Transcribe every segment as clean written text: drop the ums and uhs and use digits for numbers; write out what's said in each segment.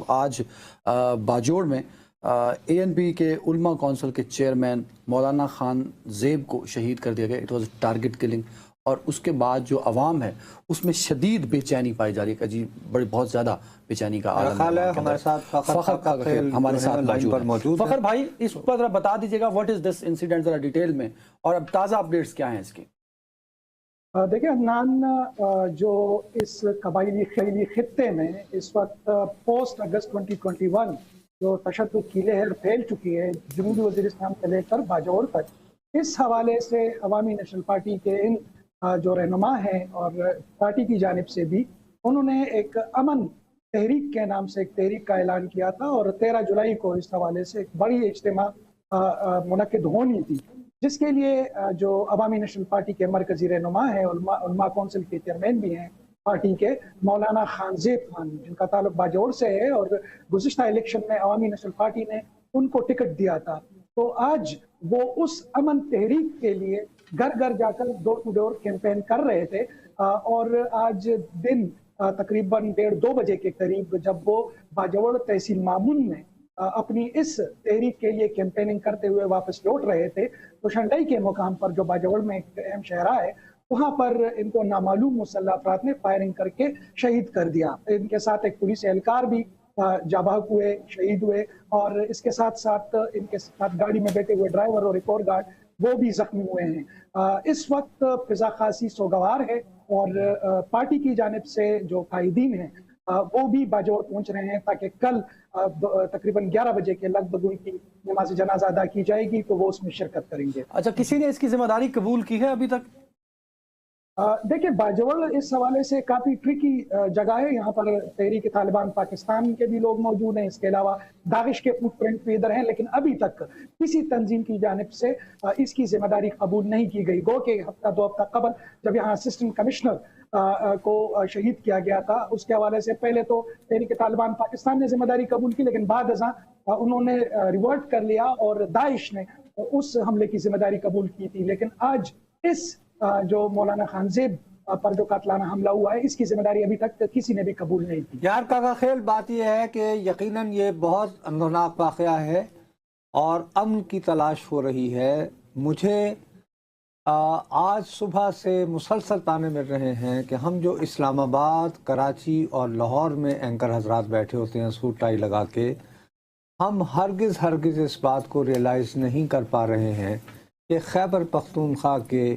آج باجوڑ میں ANP کے علماء کونسل کے چیئرمین مولانا خان زیب کو شہید کر دیا گیا. It was target killing. اور اس کے بعد جو عوام ہے اس میں شدید بے چینی پائی جا رہی ہے جی, بہت زیادہ بے چینی کا عالم ہے. ہمارے ساتھ فخر ہمارے ساتھ موجود. فخر بھائی اس پر ذرا بتا دیجیے گا واٹ از دس انسیڈنٹ ذرا ڈیٹیل میں, اور اب تازہ اپڈیٹس کیا ہیں اس کی؟ دیکھیں عدنان, جو اس قبائلی خطے میں اس وقت پوسٹ اگست 2021 جو تشدد کی لہر پھیل چکی ہے جنوبی وزیرستان سے لے کر باجوڑ تک, اس حوالے سے عوامی نیشنل پارٹی کے ان جو رہنما ہیں اور پارٹی کی جانب سے بھی انہوں نے ایک امن تحریک کے نام سے ایک تحریک کا اعلان کیا تھا, اور 13 جولائی کو اس حوالے سے ایک بڑی اجتماع منعقد ہونی تھی, جس کے لیے جو عوامی نیشنل پارٹی کے مرکزی رہنما ہیں, علماء کونسل کے چیئرمین بھی ہیں پارٹی کے, مولانا خان زیب خان, جن کا تعلق باجوڑ سے ہے اور گزشتہ الیکشن میں عوامی نیشنل پارٹی نے ان کو ٹکٹ دیا تھا. تو آج وہ اس امن تحریک کے لیے گھر گھر جا کر ڈور ٹو ڈور کیمپین کر رہے تھے, اور آج دن تقریباً 1:30-2 بجے کے قریب جب وہ باجوڑ تحصیل مامون میں اپنی اس تحریک کے لیے کیمپیننگ کرتے ہوئے واپس لوٹ رہے تھے, تو شنڈائی کے مقام پر جو باجوڑ میں ایک اہم شہرہ ہے وہاں پر ان کو نامعلوم مسلح افراد نے فائرنگ کر کے شہید کر دیا. ان کے ساتھ ایک پولیس اہلکار بھی جاباک ہوئے, شہید ہوئے, اور اس کے ساتھ ساتھ ان کے ساتھ گاڑی میں بیٹھے ہوئے ڈرائیور اور ایک اور گارڈ وہ بھی زخمی ہوئے ہیں. اس وقت فضا خاصی سوگوار ہے, اور پارٹی کی جانب سے جو قائدین ہیں وہ بھی باجوڑ پہنچ رہے ہیں تاکہ کل تقریباً 11 بجے کے لگ بھگ ان کی نماز جنازہ ادا کی جائے گی تو وہ اس میں شرکت کریں گے. اچھا, کسی نے اس کی ذمہ داری قبول کی ہے ابھی تک؟ دیکھیں باجوڑ اس حوالے سے کافی ٹرکی جگہ ہے. یہاں پر تحریک طالبان پاکستان کے بھی لوگ موجود ہیں, اس کے علاوہ داعش کے فٹ پرنٹ بھی ادھر ہیں, لیکن ابھی تک کسی تنظیم کی جانب سے اس کی ذمہ داری قبول نہیں کی گئی. گو کہ ہفتہ 2 ہفتہ قبل جب یہاں اسسٹنٹ کمشنر کو شہید کیا گیا تھا, اس کے حوالے سے پہلے تو تحریک طالبان پاکستان نے ذمہ داری قبول کی, لیکن بعد ازاں انہوں نے ریورٹ کر لیا اور داعش نے اس حملے کی ذمہ داری قبول کی تھی. لیکن آج اس جو مولانا خان زیب پر جو قاتلانہ حملہ ہوا ہے اس کی ذمہ داری ابھی تک کسی نے بھی قبول نہیں کی. یار کاکا خیل, بات یہ ہے کہ یقیناً یہ بہت اندھوناک واقعہ ہے اور امن کی تلاش ہو رہی ہے. مجھے آج صبح سے مسلسل تانے مل رہے ہیں کہ ہم جو اسلام آباد, کراچی اور لاہور میں اینکر حضرات بیٹھے ہوتے ہیں سوٹ ٹائی لگا کے, ہم ہرگز اس بات کو ریئلائز نہیں کر پا رہے ہیں کہ خیبر پختونخوا کے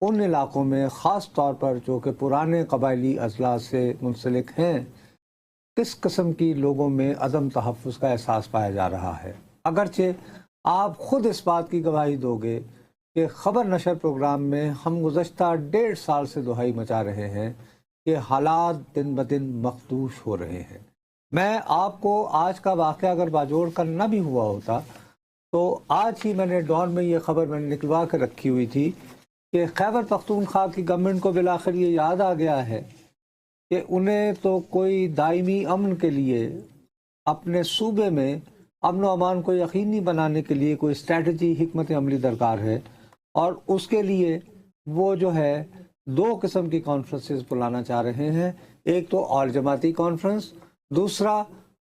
ان علاقوں میں, خاص طور پر جو کہ پرانے قبائلی اضلاع سے منسلک ہیں, کس قسم کی لوگوں میں عدم تحفظ کا احساس پایا جا رہا ہے. اگرچہ آپ خود اس بات کی گواہی دو گے کہ خبر نشر پروگرام میں ہم گزشتہ 1.5 سال سے دہائی مچا رہے ہیں کہ حالات دن بدن مخدوش ہو رہے ہیں. میں آپ کو آج کا واقعہ اگر باجوڑ کا نہ بھی ہوا ہوتا تو آج ہی میں نے ڈان میں یہ خبر میں نے نکلوا کے رکھی ہوئی تھی کہ خیبر پختونخوا کی گورنمنٹ کو بالآخر یہ یاد آ گیا ہے کہ انہیں تو کوئی دائمی امن کے لیے اپنے صوبے میں امن و امان کو یقینی بنانے کے لیے کوئی اسٹریٹجی, حکمت عملی درکار ہے, اور اس کے لیے وہ جو ہے 2 قسم کی کانفرنسز بلانا چاہ رہے ہیں. ایک تو آل جماعتی کانفرنس, دوسرا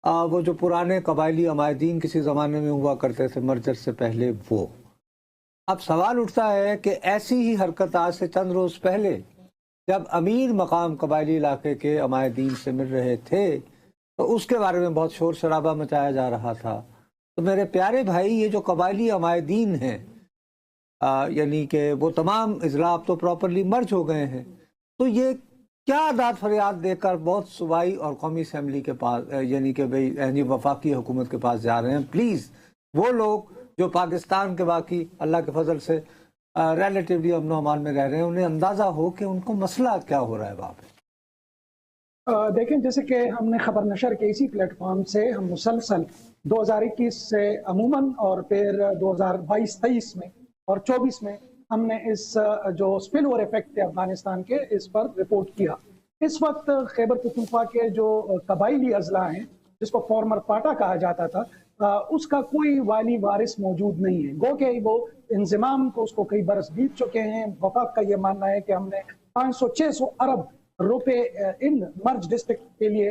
وہ جو پرانے قبائلی عمائدین کسی زمانے میں ہوا کرتے تھے مرجر سے پہلے وہ. اب سوال اٹھتا ہے کہ ایسی ہی حرکت آج سے چند روز پہلے جب امیر مقام قبائلی علاقے کے عمائدین سے مل رہے تھے تو اس کے بارے میں بہت شور شرابہ مچایا جا رہا تھا. تو میرے پیارے بھائی, یہ جو قبائلی عمائدین ہیں یعنی کہ وہ تمام اضلاع اب تو پراپرلی مرج ہو گئے ہیں, تو یہ کیا داد فریاد دے کر بہت صوبائی اور قومی اسمبلی کے پاس یعنی کہ بھائی وفاقی حکومت کے پاس جا رہے ہیں. پلیز وہ لوگ جو پاکستان کے باقی اللہ کے فضل سے ریلیٹیولی امن و امان میں رہ رہے ہیں, انہیں اندازہ ہو کہ ان کو مسئلہ کیا ہو رہا ہے وہاں پہ. دیکھیں, جیسے کہ ہم نے خبر نشر کے اسی پلیٹ فارم سے ہم مسلسل 2021 سے عموماً اور پھر 2022-23 میں اور 24 میں ہم نے اس جو اسپل اوور ایفیکٹ ہے افغانستان کے, اس پر رپورٹ کیا. اس وقت خیبر پختونخوا کے جو قبائلی اضلاع ہیں جس کو فارمر پاٹا کہا جاتا تھا, اس کا کوئی والی وارث موجود نہیں ہے. گو کہ وہ انضمام کو اس کو کئی برس بیت چکے ہیں. وفاق کا یہ ماننا ہے کہ ہم نے 500-600 ارب روپے ان مرج ڈسٹرکٹ کے لیے